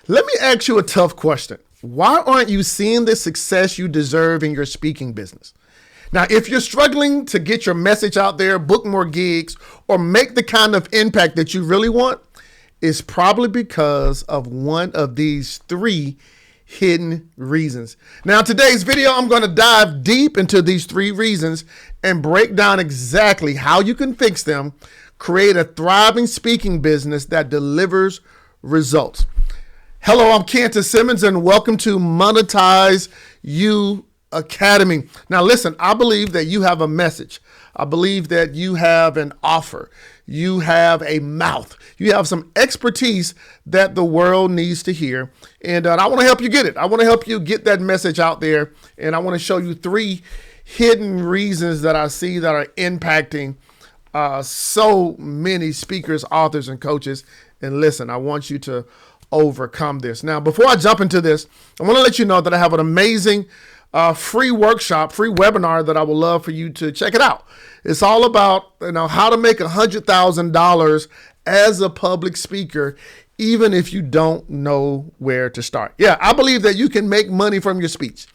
Let me ask you a tough question. Why aren't you seeing the success you deserve in your speaking business? Now, if you're struggling to get your message out there, book more gigs, or make the kind of impact that you really want, it's probably because of one of these three hidden reasons. Now, in today's video, I'm going to dive deep into these three reasons and break down exactly how you can fix them, create a thriving speaking business that delivers results. Hello, I'm Cantor Simmons, and welcome to Monetize You Academy. Now, listen, I believe that you have a message. I believe that you have an offer. You have a mouth. You have some expertise that the world needs to hear. And I want to help you get it. I want to help you get that message out there. And I want to show you three hidden reasons that I see that are impacting so many speakers, authors, and coaches. And listen, I want you to overcome this. Now, before I jump into this, I want to let you know that I have an amazing free workshop, free webinar that I would love for you to check it out. It's all about, how to make $100,000 as a public speaker, even if you don't know where to start. Yeah, I believe that you can make money from your speech.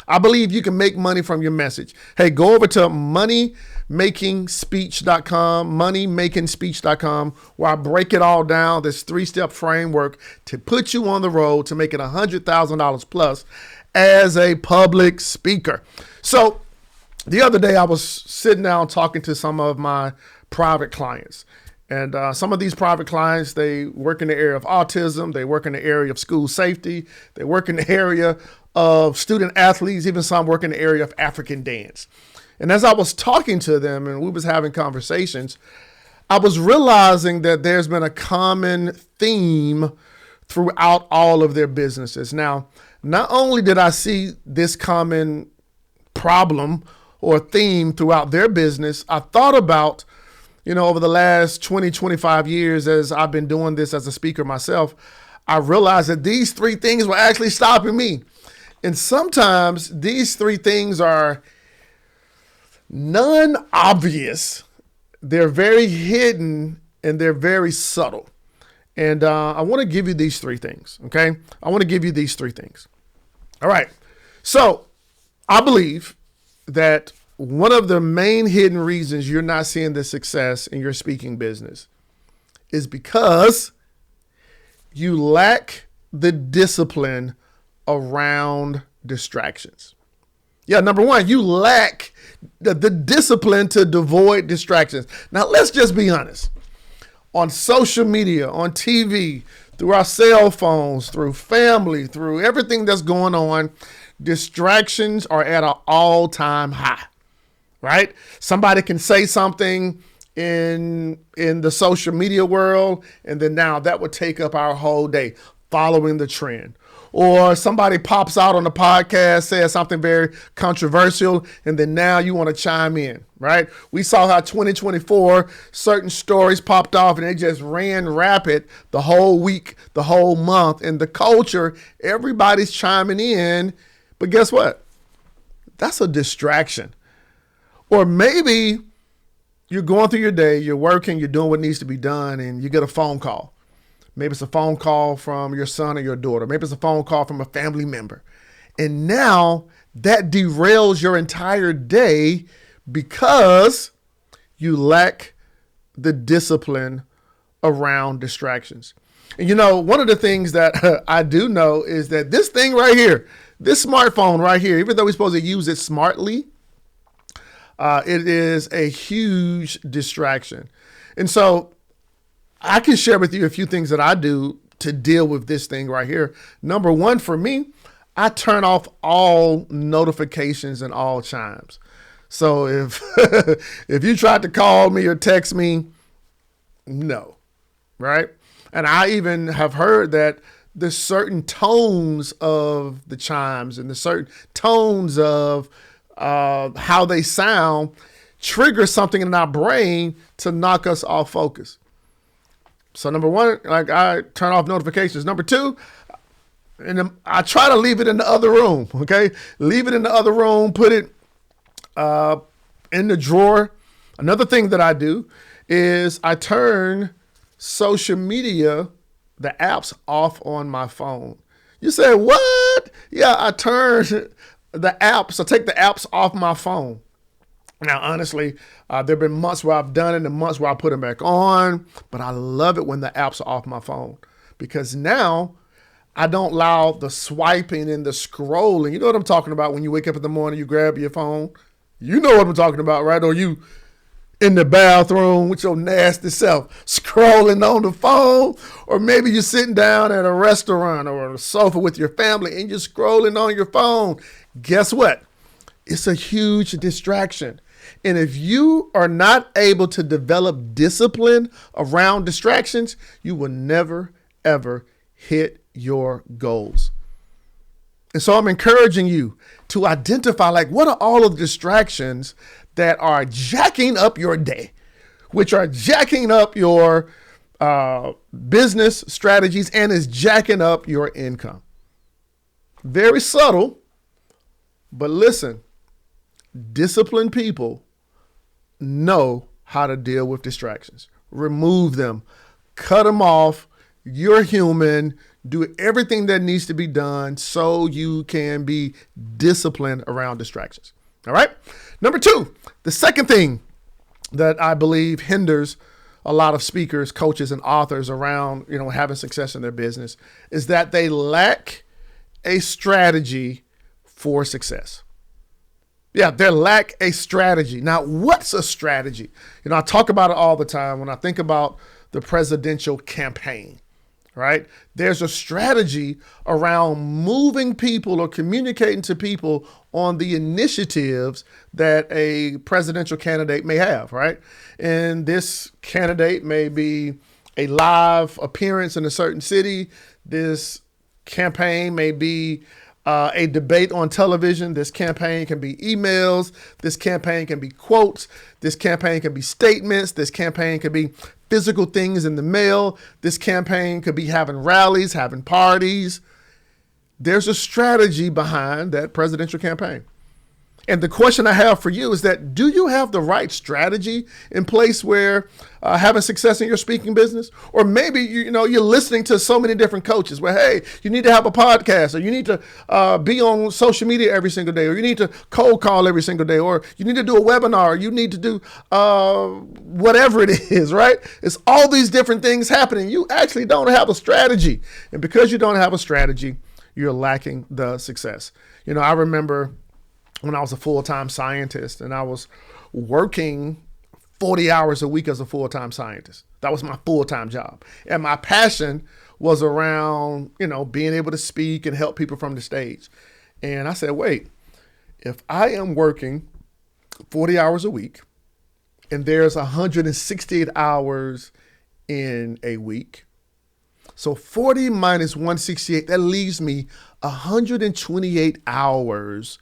I believe you can make money from your message. Hey, go over to moneymakingspeech.com, moneymakingspeech.com, where I break it all down, this 3-step framework to put you on the road to making $100,000 plus as a public speaker. So the other day I was sitting down talking to some of my private clients. And some of these private clients, they work in the area of autism. They work in the area of school safety. They work in the area of student athletes. Even some work in the area of African dance. And as I was talking to them and we was having conversations, I was realizing that there's been a common theme throughout all of their businesses. Now, not only did I see this common problem or theme throughout their business, I thought about, over the last 20, 25 years as I've been doing this as a speaker myself, I realized that these three things were actually stopping me. And sometimes these three things are non-obvious. They're very hidden and they're very subtle. And I want to give you these three things, okay? I want to give you these three things. All right. So I believe that one of the main hidden reasons you're not seeing the success in your speaking business is because you lack the discipline around distractions. Yeah, number one, you lack the discipline to avoid distractions. Now, let's just be honest. On social media, on TV, through our cell phones, through family, through everything that's going on, distractions are at an all-time high, right? Somebody can say something in the social media world, and then now that would take up our whole day following the trend. Or somebody pops out on the podcast, says something very controversial, and then now you want to chime in, right? We saw how 2024, certain stories popped off and they just ran rapid the whole week, the whole month. And the culture, everybody's chiming in. But guess what? That's a distraction. Or maybe you're going through your day, you're working, you're doing what needs to be done, and you get a phone call. Maybe it's a phone call from your son or your daughter. Maybe it's a phone call from a family member. And now that derails your entire day because you lack the discipline around distractions. And one of the things that I do know is that this thing right here, this smartphone right here, even though we're supposed to use it smartly, it is a huge distraction. And so I can share with you a few things that I do to deal with this thing right here. Number one, for me, I turn off all notifications and all chimes. So if if you tried to call me or text me, no, right? And I even have heard that there's certain tones of the chimes and the certain tones of how they sound trigger something in our brain to knock us off focus. So number one, I turn off notifications. Number two, and I try to leave it in the other room. Okay, leave it in the other room. Put it in the drawer. Another thing that I do is I turn social media the apps off on my phone. You say, what? Yeah, I turned the apps, I take the apps off my phone. Now, honestly, there have been months where I've done it and months where I put them back on, but I love it when the apps are off my phone because now I don't allow the swiping and the scrolling. You know what I'm talking about when you wake up in the morning, you grab your phone. You know what I'm talking about, right? Or you in the bathroom with your nasty self scrolling on the phone, or maybe you're sitting down at a restaurant or on a sofa with your family and you're scrolling on your phone. Guess what? It's a huge distraction. And if you are not able to develop discipline around distractions, you will never, ever hit your goals. And so I'm encouraging you to identify, like, what are all of the distractions that are jacking up your day, which are jacking up your business strategies and is jacking up your income. Very subtle, but listen, disciplined people know how to deal with distractions. Remove them, cut them off. You're human. Do everything that needs to be done so you can be disciplined around distractions. All right. Number two, the second thing that I believe hinders a lot of speakers, coaches, and authors around, having success in their business is that they lack a strategy for success. Yeah, they lack a strategy. Now, what's a strategy? I talk about it all the time when I think about the presidential campaign. Right? There's a strategy around moving people or communicating to people on the initiatives that a presidential candidate may have, right? And this candidate may be a live appearance in a certain city. This campaign may be a debate on television. This campaign can be emails. This campaign can be quotes. This campaign can be statements. This campaign can be physical things in the mail. This campaign could be having rallies, having parties. There's a strategy behind that presidential campaign. And the question I have for you is that, do you have the right strategy in place where having success in your speaking business? Or maybe, you're listening to so many different coaches where, hey, you need to have a podcast, or you need to be on social media every single day, or you need to cold call every single day, or you need to do a webinar, or you need to do whatever it is, right? It's all these different things happening. You actually don't have a strategy. And because you don't have a strategy, you're lacking the success. I remember when I was a full-time scientist and I was working 40 hours a week as a full-time scientist. That was my full-time job. And my passion was around, being able to speak and help people from the stage. And I said, wait, if I am working 40 hours a week and there's 168 hours in a week, so 40 minus 168, that leaves me 128 hours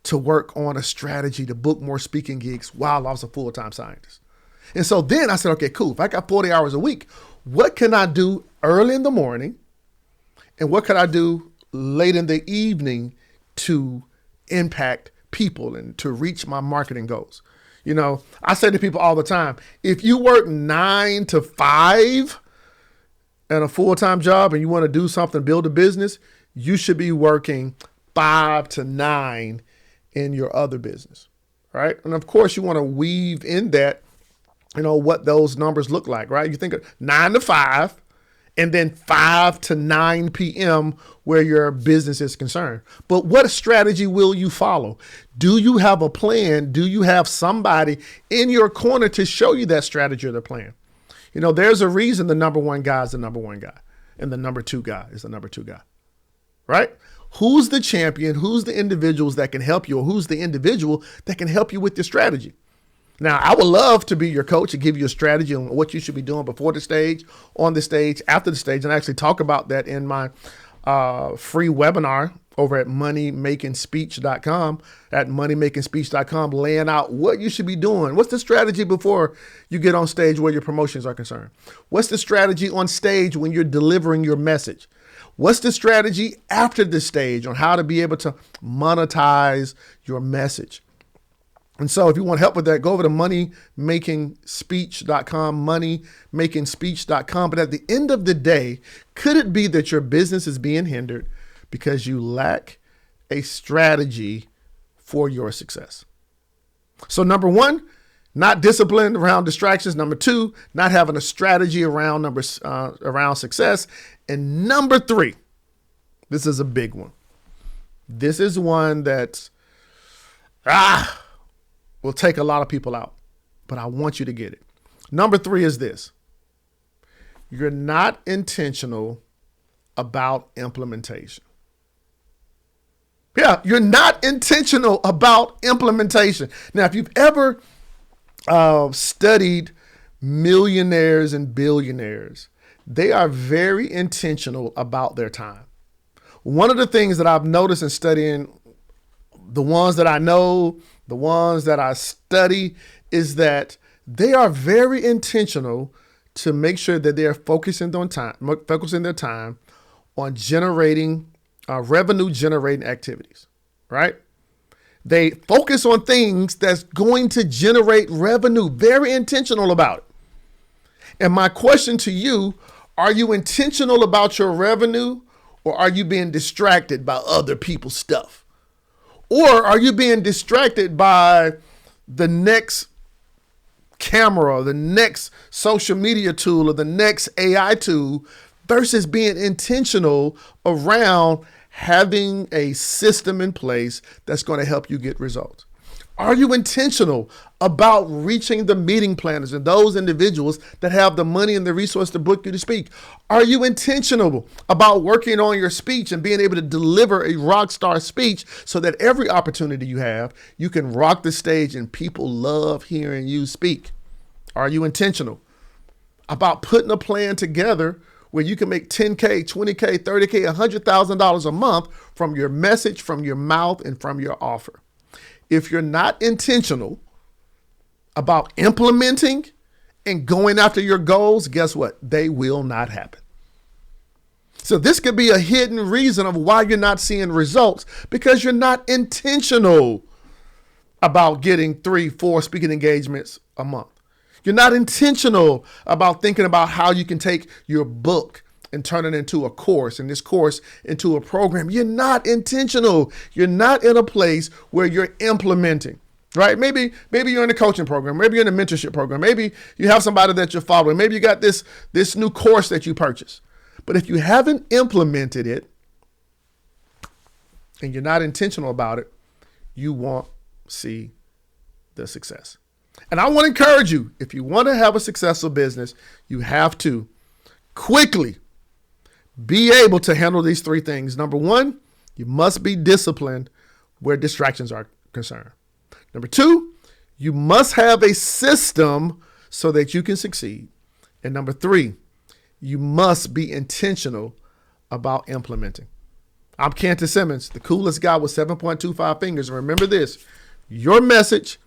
to work on a strategy to book more speaking gigs while I was a full-time scientist. And so then I said, okay, cool. If I got 40 hours a week, what can I do early in the morning? And what can I do late in the evening to impact people and to reach my marketing goals? I say to people all the time, if you work 9 to 5 at a full-time job and you want to do something, build a business, you should be working 5 to 9 in your other business, right? And of course, you want to weave in that, what those numbers look like, right? You think of 9 to 5 and then 5 to 9 p.m. where your business is concerned. But what strategy will you follow? Do you have a plan? Do you have somebody in your corner to show you that strategy or the plan? There's a reason the number one guy is the number one guy and the number two guy is the number two guy, right? Who's the champion? Who's the individuals that can help you? Or who's the individual that can help you with your strategy? Now, I would love to be your coach and give you a strategy on what you should be doing before the stage, on the stage, after the stage, and I actually talk about that in my free webinar over at moneymakingspeech.com, laying out what you should be doing. What's the strategy before you get on stage where your promotions are concerned? What's the strategy on stage when you're delivering your message? What's the strategy after the stage on how to be able to monetize your message? And so if you want help with that, go over to moneymakingspeech.com, moneymakingspeech.com. But at the end of the day, could it be that your business is being hindered because you lack a strategy for your success? So number one, not disciplined around distractions. Number two, not having a strategy around around success. And number three, this is a big one. This is one that will take a lot of people out, but I want you to get it. Number three is this. You're not intentional about implementation. Yeah, you're not intentional about implementation. Now, if you've ever studied millionaires and billionaires, they are very intentional about their time. One of the things that I've noticed in studying the ones that I know, the ones that I study, is that they are very intentional to make sure that they're focusing their time on generating revenue generating activities, right? They focus on things that's going to generate revenue, very intentional about it. And my question to you, are you intentional about your revenue, or are you being distracted by other people's stuff? Or are you being distracted by the next camera, or the next social media tool, or the next AI tool, versus being intentional around having a system in place that's going to help you get results? Are you intentional about reaching the meeting planners and those individuals that have the money and the resource to book you to speak? Are you intentional about working on your speech and being able to deliver a rock star speech so that every opportunity you have, you can rock the stage and people love hearing you speak? Are you intentional about putting a plan together where you can make $10K, $20K, $30K, $100,000 a month from your message, from your mouth, and from your offer? If you're not intentional about implementing and going after your goals, guess what? They will not happen. So this could be a hidden reason of why you're not seeing results, because you're not intentional about getting 3-4 speaking engagements a month. You're not intentional about thinking about how you can take your book and turn it into a course, and this course into a program. You're not intentional. You're not in a place where you're implementing, right? Maybe you're in a coaching program. Maybe you're in a mentorship program. Maybe you have somebody that you're following. Maybe you got this new course that you purchased. But if you haven't implemented it and you're not intentional about it, you won't see the success. And I want to encourage you, if you want to have a successful business, you have to quickly be able to handle these three things. Number one, you must be disciplined where distractions are concerned. Number two, you must have a system so that you can succeed. And number three, you must be intentional about implementing. I'm Cantor Simmons, the coolest guy with 7.25 fingers. And remember this, your message,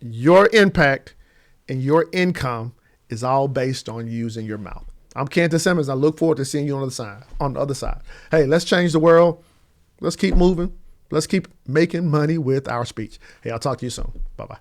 your impact, and your income is all based on using your mouth. I'm Cantor Simmons. I look forward to seeing you on the other side. Hey, let's change the world. Let's keep moving. Let's keep making money with our speech. Hey, I'll talk to you soon. Bye-bye.